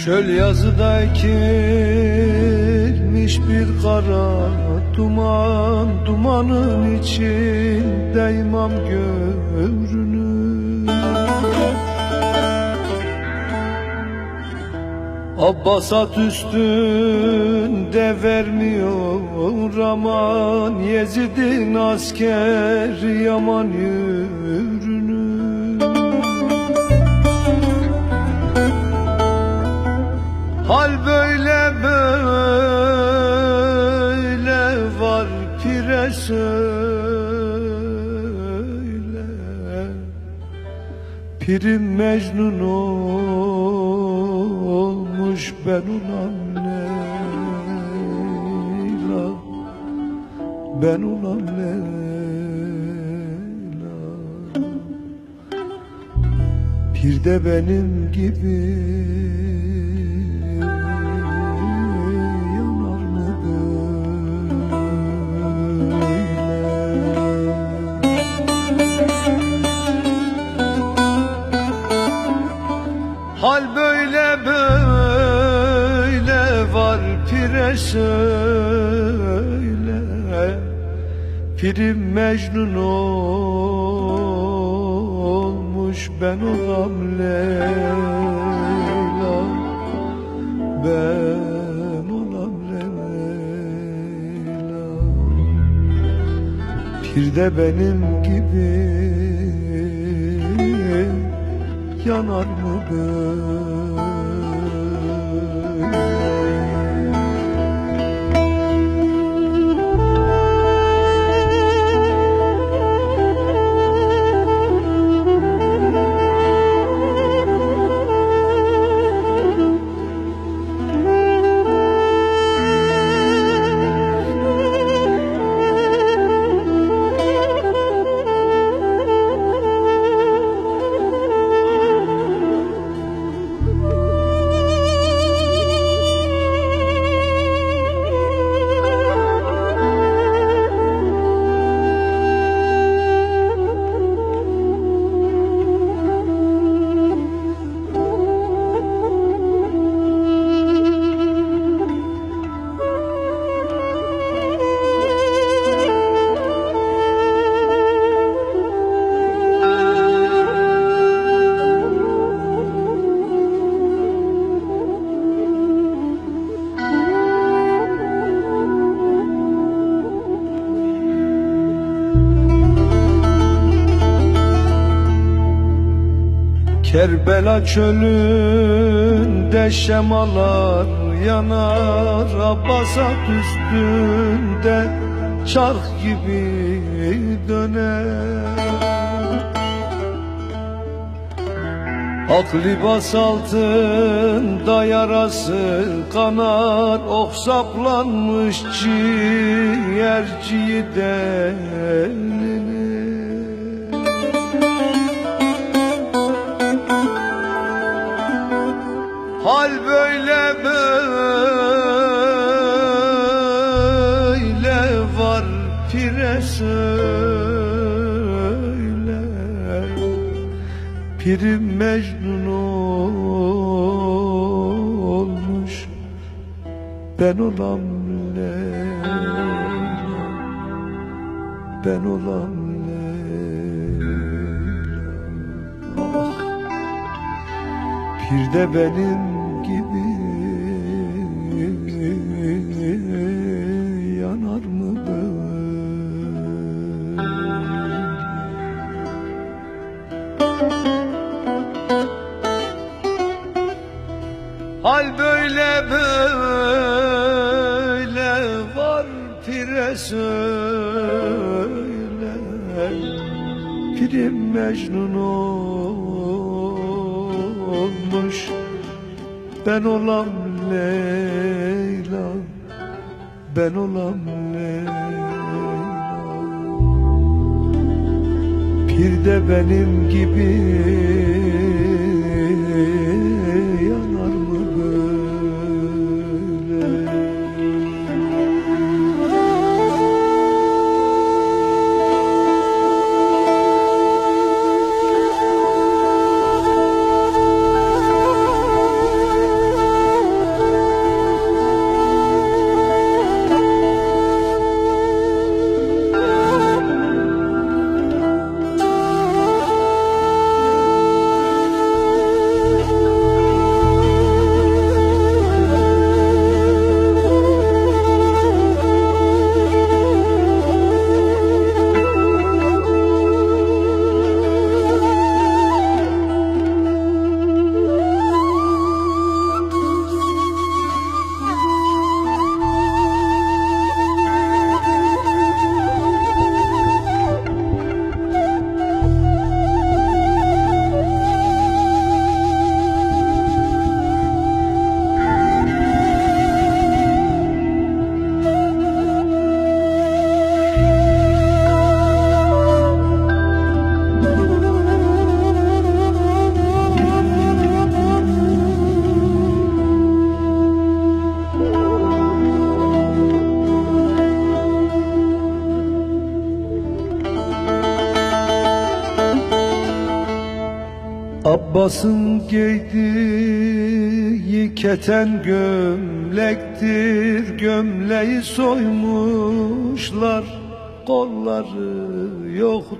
Çöl yazıda ekilmiş bir kara duman, dumanın içinde imam görünür. Abbas at üstünde vermiyor aman, Yezid'in askeri yaman yürünür. Hal böyle böyle var pire söyle, Pirim Mecnun olmuş ben ulan Leyla, ben ulan Leyla. Bir de benim gibi hal böyle böyle var pire söyle, Pirim Mecnun olmuş ben olam Leyla, ben olam Leyla. Bir de benim gibi yanar mı böyle? Kerbela çölünde şemalar yanar, Abbas at üstünde çark gibi döner. Ak libas altında yarası kanar, ok saplanmış ciğerciyi delinir. Hal böyle böyle var pire söyle, Pirim Mecnun olmuş ben olam Leyla, ben olam Leyla. Ah, bir de benim gibi yanar mı böyle? Hal böyle böyle var pire söyle, Pirim Mecnun olmuş ben olam Leyla, ben olam Leyla. Bir de benim gibi yanar mı böyle? Abbas'ın giydiği keten gömlektir, gömleği soymuşlar, kolları yoktur.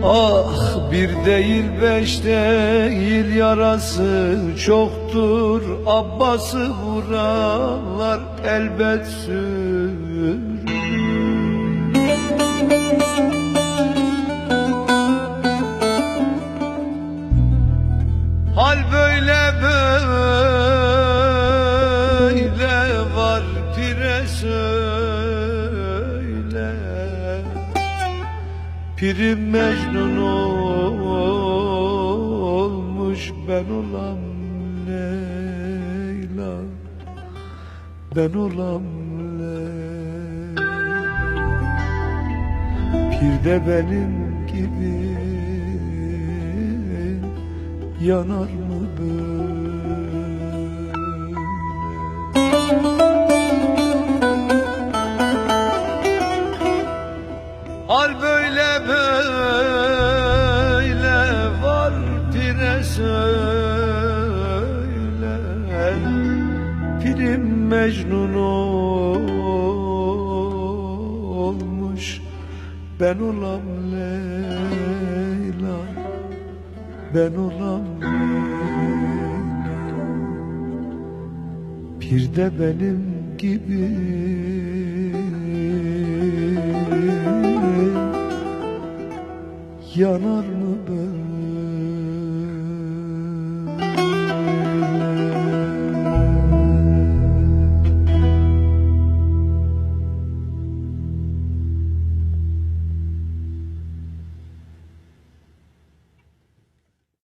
Ah, bir değil beş değil yarası çoktur, Abbas'ı vuranlar elbet sürür. Hal böyle böyle var pire söyle, Pirim Mecnun olmuş, ben olam Leyla, ben olam Leyla. Pir de benim gibi yanar mı böyle? Hal böyle böyle var pire söyle, Pirim Mecnun olmuş, ben olam Leyla, ben olam Leyla. Bir de benim gibi yanar mı böyle?